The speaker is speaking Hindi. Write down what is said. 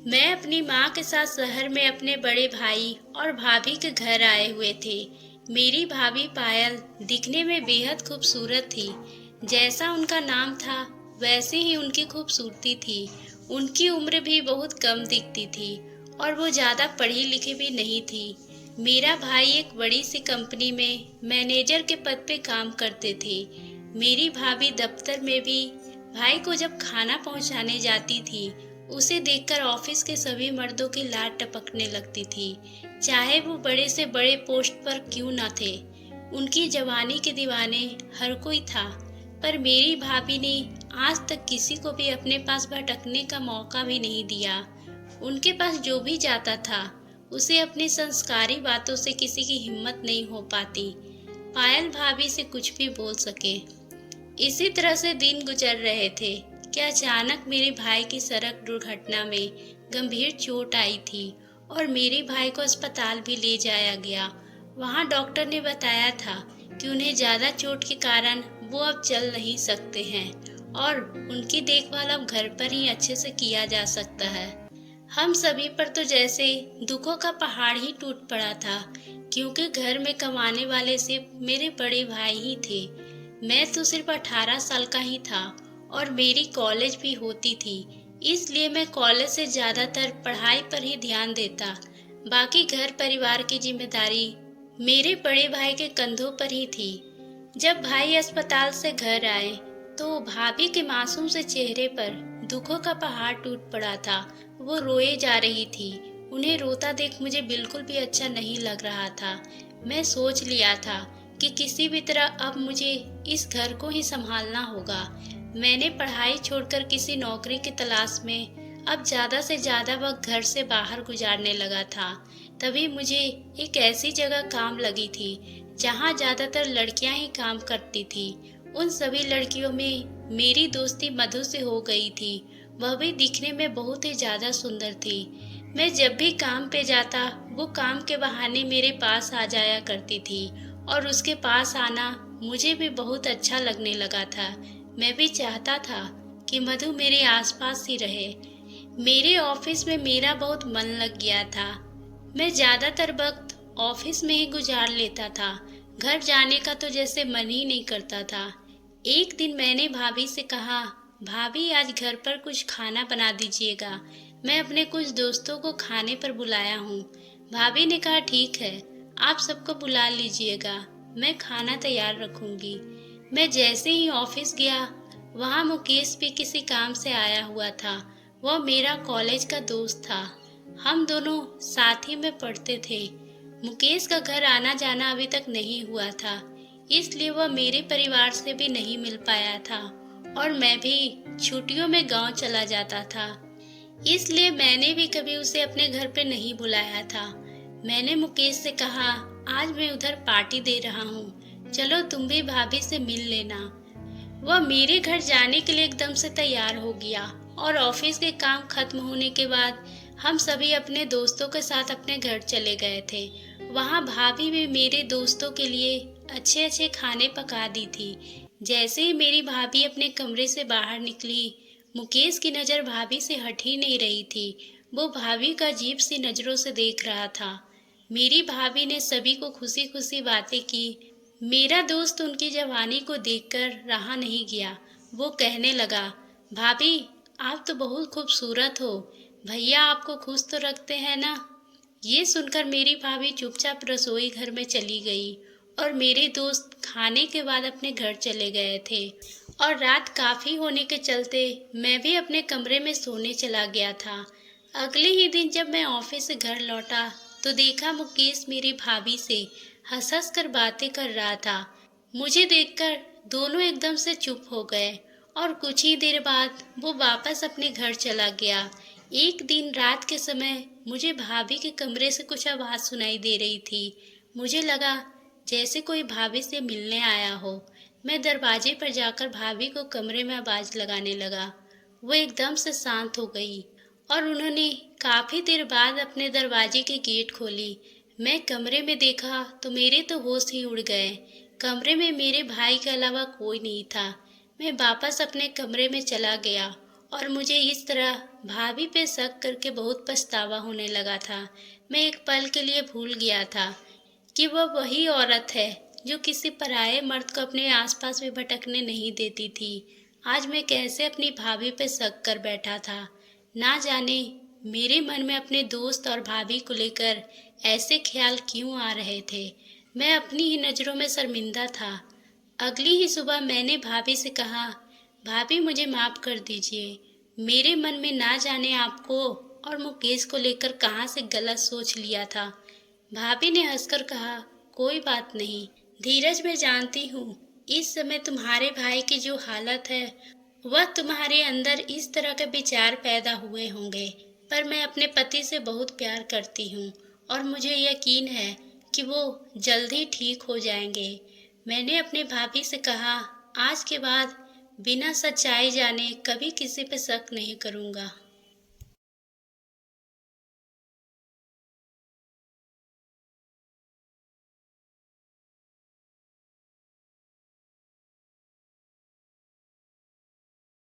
मैं अपनी माँ के साथ शहर में अपने बड़े भाई और भाभी के घर आए हुए थे। मेरी भाभी पायल दिखने में बेहद खूबसूरत थी। जैसा उनका नाम था वैसे ही उनकी खूबसूरती थी। उनकी उम्र भी बहुत कम दिखती थी और वो ज़्यादा पढ़ी लिखी भी नहीं थी। मेरा भाई एक बड़ी सी कंपनी में मैनेजर के पद पे काम करते थे। मेरी भाभी दफ्तर में भी भाई को जब खाना पहुंचाने जाती थी, उसे देखकर ऑफिस के सभी मर्दों की लार टपकने लगती थी, चाहे वो बड़े से बड़े पोस्ट पर क्यों न थे। उनकी जवानी के दीवाने हर कोई था, पर मेरी भाभी ने आज तक किसी को भी अपने पास भटकने का मौका भी नहीं दिया। उनके पास जो भी जाता था उसे अपनी संस्कारी बातों से किसी की हिम्मत नहीं हो पाती पायल भाभी से कुछ भी बोल सके। इसी तरह से दिन गुजर रहे थे कि अचानक मेरे भाई की सड़क दुर्घटना में गंभीर चोट आई थी और मेरे भाई को अस्पताल भी ले जाया गया। वहां डॉक्टर ने बताया था कि उन्हें ज़्यादा चोट के कारण वो अब चल नहीं सकते हैं और उनकी देखभाल अब घर पर ही अच्छे से किया जा सकता है। हम सभी पर तो जैसे दुखों का पहाड़ ही टूट पड़ा था, क्योंकि घर में कमाने वाले सिर्फ मेरे बड़े भाई ही थे। मैं तो सिर्फ 18 साल का ही था और मेरी कॉलेज भी होती थी, इसलिए मैं कॉलेज से ज़्यादातर पढ़ाई पर ही ध्यान देता। बाकी घर परिवार की जिम्मेदारी मेरे बड़े भाई के कंधों पर ही थी। जब भाई अस्पताल से घर आए तो भाभी के मासूम से चेहरे पर दुखों का पहाड़ टूट पड़ा था। वो रोए जा रही थी। उन्हें रोता देख मुझे बिल्कुल भी अच्छा नहीं लग रहा था। मैं सोच लिया था कि किसी भी तरह अब मुझे इस घर को ही संभालना होगा। मैंने पढ़ाई छोड़कर किसी नौकरी की तलाश में अब ज़्यादा से ज़्यादा वक्त घर से बाहर गुजारने लगा था। तभी मुझे एक ऐसी जगह काम लगी थी जहाँ ज़्यादातर लड़कियाँ ही काम करती थी। उन सभी लड़कियों में मेरी दोस्ती मधु से हो गई थी। वह भी दिखने में बहुत ही ज़्यादा सुंदर थी। मैं जब भी काम पे जाता वो काम के बहाने मेरे पास आ जाया करती थी और उसके पास आना मुझे भी बहुत अच्छा लगने लगा था। मैं भी चाहता था कि मधु मेरे आसपास ही रहे। मेरे ऑफिस में मेरा बहुत मन लग गया था। मैं ज़्यादातर वक्त ऑफिस में ही गुजार लेता था। घर जाने का तो जैसे मन ही नहीं करता था। एक दिन मैंने भाभी से कहा, भाभी आज घर पर कुछ खाना बना दीजिएगा, मैं अपने कुछ दोस्तों को खाने पर बुलाया हूँ। भाभी ने कहा ठीक है, आप सबको बुला लीजिएगा, मैं खाना तैयार रखूंगी। मैं जैसे ही ऑफिस गया वहाँ मुकेश भी किसी काम से आया हुआ था। वह मेरा कॉलेज का दोस्त था। हम दोनों साथ ही में पढ़ते थे। मुकेश का घर आना जाना अभी तक नहीं हुआ था, इसलिए वह मेरे परिवार से भी नहीं मिल पाया था और मैं भी छुट्टियों में गांव चला जाता था, इसलिए मैंने भी कभी उसे अपने घर पे नहीं बुलाया था। मैंने मुकेश से कहा, आज मैं उधर पार्टी दे रहा हूँ, चलो तुम भी भाभी से मिल लेना। वह मेरे घर जाने के लिए एकदम से तैयार हो गया और ऑफिस के काम खत्म होने के बाद हम सभी अपने दोस्तों के साथ अपने घर चले गए थे। वहाँ भाभी भी मेरे दोस्तों के लिए अच्छे अच्छे खाने पका दी थी। जैसे ही मेरी भाभी अपने कमरे से बाहर निकली, मुकेश की नज़र भाभी से हट ही नहीं रही थी। वो भाभी का अजीब सी नज़रों से देख रहा था। मेरी भाभी ने सभी को खुशी खुशी बातें की। मेरा दोस्त उनकी जवानी को देखकर रहा नहीं गया। वो कहने लगा, भाभी आप तो बहुत खूबसूरत हो, भैया आपको खुश तो रखते हैं ना। ये सुनकर मेरी भाभी चुपचाप रसोई घर में चली गई और मेरे दोस्त खाने के बाद अपने घर चले गए थे और रात काफ़ी होने के चलते मैं भी अपने कमरे में सोने चला गया था। अगले ही दिन जब मैं ऑफिस से घर लौटा तो देखा मुकेश मेरी भाभी से हंस हंस कर बातें कर रहा था। मुझे देखकर दोनों एकदम से चुप हो गए और कुछ ही देर बाद वो वापस अपने घर चला गया। एक दिन रात के समय मुझे भाभी के कमरे से कुछ आवाज़ सुनाई दे रही थी। मुझे लगा जैसे कोई भाभी से मिलने आया हो। मैं दरवाजे पर जाकर भाभी को कमरे में आवाज़ लगाने लगा। वो एकदम से शांत हो गई और उन्होंने काफ़ी देर बाद अपने दरवाजे की गेट खोली। मैं कमरे में देखा तो मेरे तो होश ही उड़ गए। कमरे में मेरे भाई के अलावा कोई नहीं था। मैं वापस अपने कमरे में चला गया और मुझे इस तरह भाभी पे शक करके बहुत पछतावा होने लगा था। मैं एक पल के लिए भूल गया था कि वह वही औरत है जो किसी पराये मर्द को अपने आसपास भी भटकने नहीं देती थी। आज मैं कैसे अपनी भाभी पे शक कर बैठा था। ना जाने मेरे मन में अपने दोस्त और भाभी को लेकर ऐसे ख्याल क्यों आ रहे थे। मैं अपनी ही नज़रों में शर्मिंदा था। अगली ही सुबह मैंने भाभी से कहा, भाभी मुझे माफ़ कर दीजिए। मेरे मन में ना जाने आपको और मुकेश को लेकर कहाँ से गलत सोच लिया था। भाभी ने हंसकर कहा, कोई बात नहीं धीरज, मैं जानती हूँ इस समय तुम्हारे भाई की जो हालत है वह तुम्हारे अंदर इस तरह के विचार पैदा हुए होंगे, पर मैं अपने पति से बहुत प्यार करती हूँ और मुझे यकीन है कि वो जल्द ही ठीक हो जाएंगे। मैंने अपने भाभी से कहा, आज के बाद बिना सच्चाई जाने कभी किसी पे शक नहीं करूँगा।